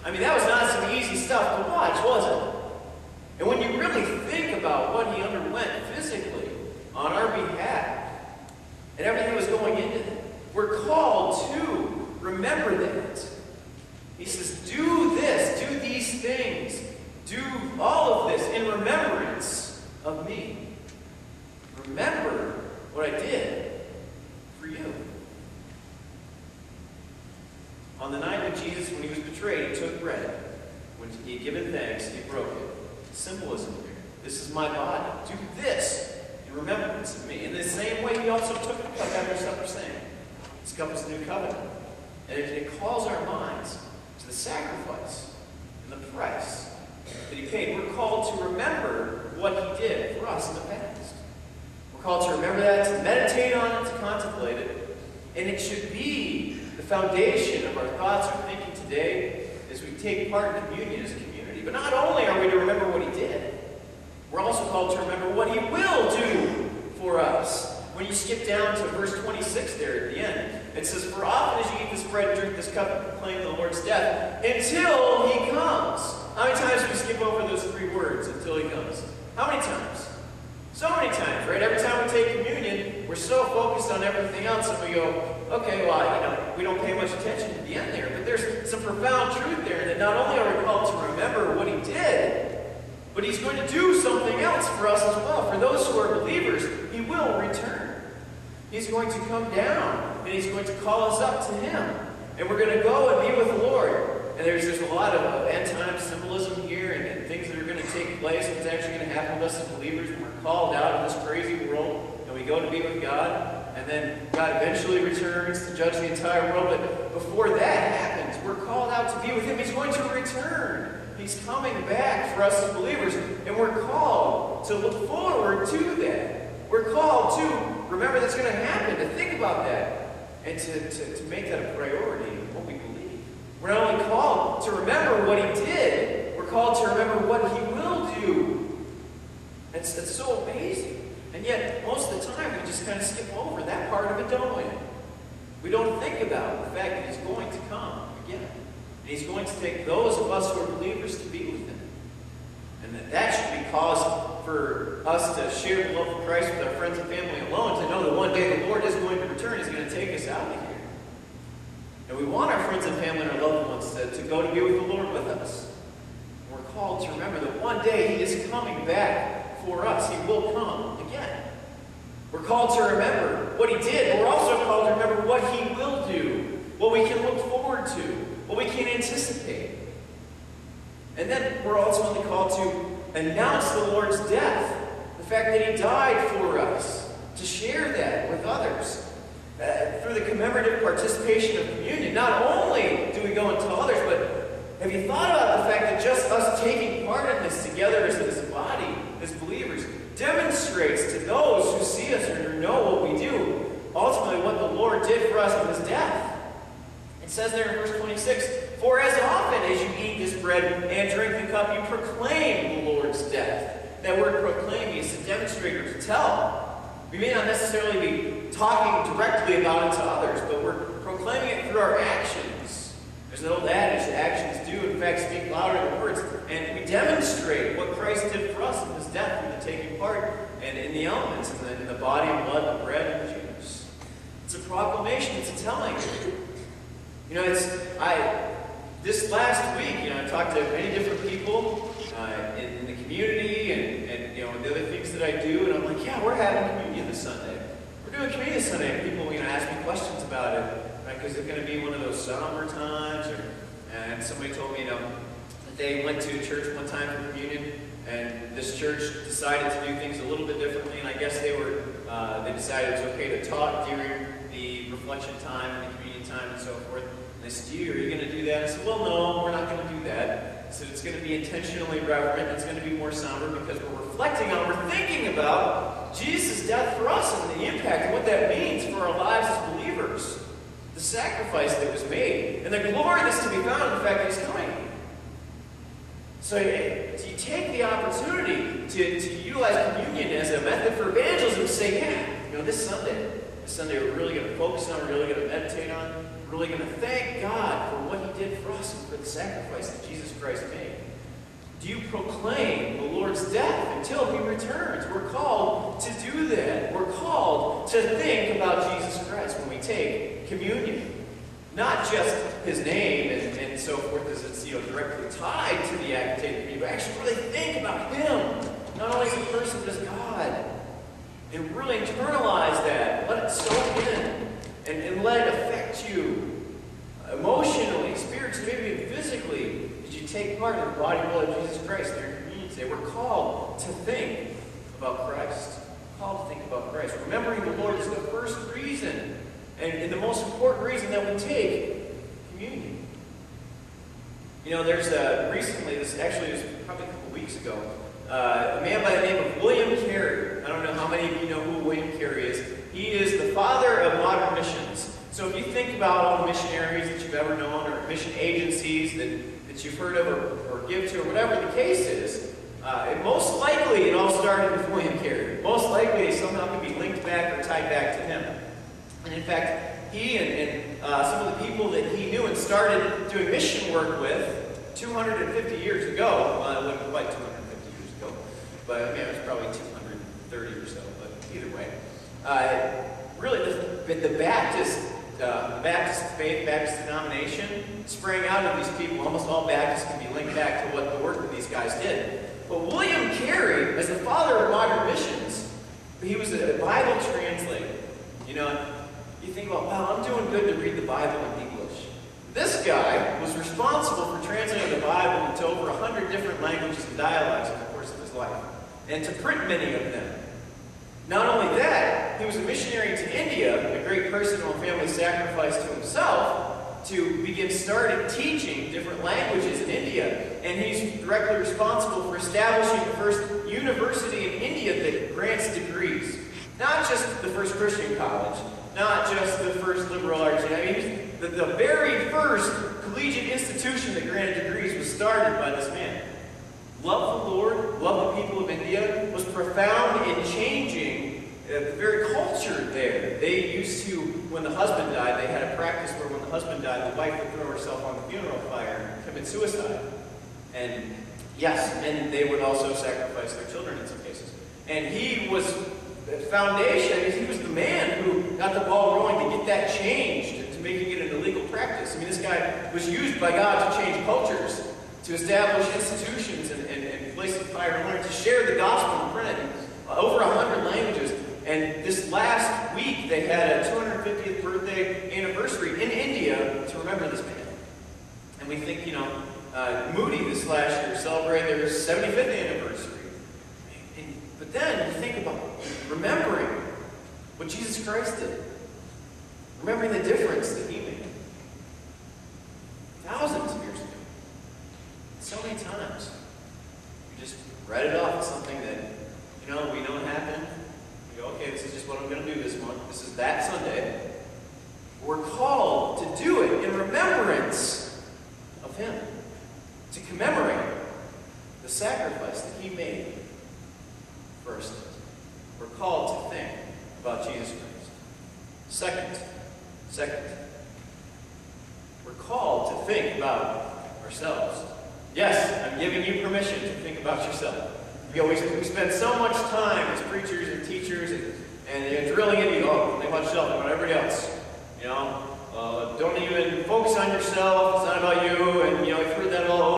I mean, that was not some easy stuff to watch, was it? And when you really think about what he underwent physically on our behalf, and everything that was going into that, we're called to remember that. He says, do this, do these things, do all of this in remembrance of me. Remember what I did for you. On the night when Jesus, when he was betrayed, he took bread. When he had given thanks, he broke it. Symbolism here. This is my body. Do this in remembrance of me. In the same way, he also took the cup after supper, saying, this cup is the new covenant. And it calls our minds to the sacrifice and the price that he paid. We're called to remember what he did for us in the past. We're called to remember that, to meditate on it, to contemplate it. And it should be the foundation of our thoughts or thinking today as we take part in communion as a community. But not only are we to remember what he did, we're also called to remember what he will do for us. When you skip down to verse 26 there at the end, it says, for often as you eat this bread and drink this cup and proclaim the Lord's death until he comes. How many times do we skip over those 3 words, until he comes? How many times? So many times, right? Every time we take communion, we're so focused on everything else and we go, okay, well, we don't pay much attention to the end there. But there's some profound truth there that not only are we called to remember what he did, but he's going to do something else for us as well. For those who are believers, he will return. He's going to come down and he's going to call us up to him. And we're going to go and be with the Lord. And there's a lot of end-time symbolism here and things that are going to take place. What's actually going to happen with us as believers when we're called out of this crazy world and we go to be with God. And then God eventually returns to judge the entire world. But before that happens, we're called out to be with him. He's going to return. He's coming back for us as believers. And we're called to look forward to that. We're called to remember that's going to happen, to think about that. And to make that a priority in what we believe. We're not only called to remember what he did, we're called to remember what he will do. It's so amazing. And yet, most of the time, we just kind of skip over that part of it, don't we? We don't think about the fact that he's going to come again. And he's going to take those of us who are believers to be with him. And that should be cause for us to share the love of Christ with our friends and family alone, to know that one day the Lord is going to return. He's going to take us out of here. And we want our friends and family and our loved ones to go to be with the Lord with us. And we're called to remember that one day he is coming back for us. He will come again. We're called to remember what he did, but we're also called to remember what he will do, what we can look forward to, what we can anticipate. And then we're ultimately called to announce the Lord's death, the fact that he died for us, to share that with others. Through the commemorative participation of communion, not only do we go and tell others, but have you thought about the fact that just us taking part in this together as a body, as believers, demonstrates to those who see us or who know what we do, ultimately what the Lord did for us with his death. It says there in verse 26, for as often as you eat this bread and drink the cup, you proclaim the Lord's death. That word proclaim means to demonstrate or to tell. We may not necessarily be talking directly about it to others, but we're proclaiming it through our actions. There's an old adage, actions do in fact speak louder than words. And we demonstrate what Christ did for us in his death through the taking part and in the elements, in the body and blood, the bread and the juice. It's a proclamation, it's a telling. You know, this last week, I talked to many different people in the community and the other things that I do, and I'm like, yeah, we're having communion this Sunday. We're doing communion this Sunday, and people, ask me questions about it, right? Because it's going to be one of those somber times, and somebody told me, that they went to church one time for communion, and this church decided to do things a little bit differently, and I guess they decided it was okay to talk during the reflection time and the communion time and so forth. And they said, are you going to do that? I said, well, no, we're not going to do that. I said, it's going to be intentionally reverent. It's going to be more somber because we're thinking about Jesus' death for us and the impact and what that means for our lives as believers. The sacrifice that was made and the glory that's to be found in the fact that he's coming. So you take the opportunity to utilize communion as a method for evangelism to say, this Sunday we're really going to focus on, we're really going to meditate on. really going to thank God for what he did for us and for the sacrifice that Jesus Christ made? Do you proclaim the Lord's death until he returns? We're called to do that. We're called to think about Jesus Christ when we take communion. Not just his name and so forth as it's directly tied to the act of taking communion, but actually really think about him, not only as a person, but as God. And really internalize that. Let it soak in. And let it affect you emotionally, spiritually, maybe even physically, as you take part in the body and blood of Jesus Christ in your communion today. We're called to think about Christ. We're called to think about Christ. Remembering the Lord is the first reason and the most important reason that we take communion. There's recently, this was probably a couple weeks ago, a man by the name of William Carey. I don't know how many of you know who William Carey is. He is the father of modern missions. So if you think about all the missionaries that you've ever known, or mission agencies that you've heard of or give to, or whatever the case is, most likely it all started with William Carey. Most likely it somehow can be linked back or tied back to him. And in fact, he and some of the people that he knew and started doing mission work with 250 years ago, it wasn't quite 250 years ago, but it was probably 230 or so, but either way. Really, the Baptist faith, Baptist denomination sprang out of these people. Almost all Baptists can be linked back to what the work that these guys did. But William Carey, as the father of modern missions, he was a Bible translator. You think about, wow, I'm doing good to read the Bible in English. This guy was responsible for translating the Bible into over 100 different languages and dialects in the course of his life, and to print many of them. Not only that, he was a missionary to India, a great personal and family sacrifice to himself, to started teaching different languages in India. And he's directly responsible for establishing the first university in India that grants degrees. Not just the first Christian college, not just the first liberal arts. The very first collegiate institution that granted degrees was started by this man. Love the Lord, love the people of India, was profound in changing the very culture there. They used to, when the husband died, they had a practice where when the husband died, the wife would throw herself on the funeral fire and commit suicide. And yes, and they would also sacrifice their children in some cases. And he was the foundation, he was the man who got the ball rolling to get that changed, to making it an illegal practice. This guy was used by God to change cultures, to establish institutions and places of higher learning, to share the gospel in print in over 100 languages. And this last week, they had a 250th birthday anniversary in India to remember this man. And we think, Moody this last year celebrated their 75th anniversary. But then you think about remembering what Jesus Christ did. Remembering the difference that he made. Thousands of years ago. So many times. We just read it off as something that, we know happened. We go, okay, this is just what I'm going to do this month. This is that Sunday. We're called to do it in remembrance of him. To commemorate the sacrifice that he made. First, we're called to think about Jesus Christ. Second, we're called to think about ourselves. Yes, I'm giving you permission to think about yourself. We spend so much time as preachers and teachers and drilling into you, think about yourself, think about everybody else. Don't even focus on yourself, it's not about you, and you've heard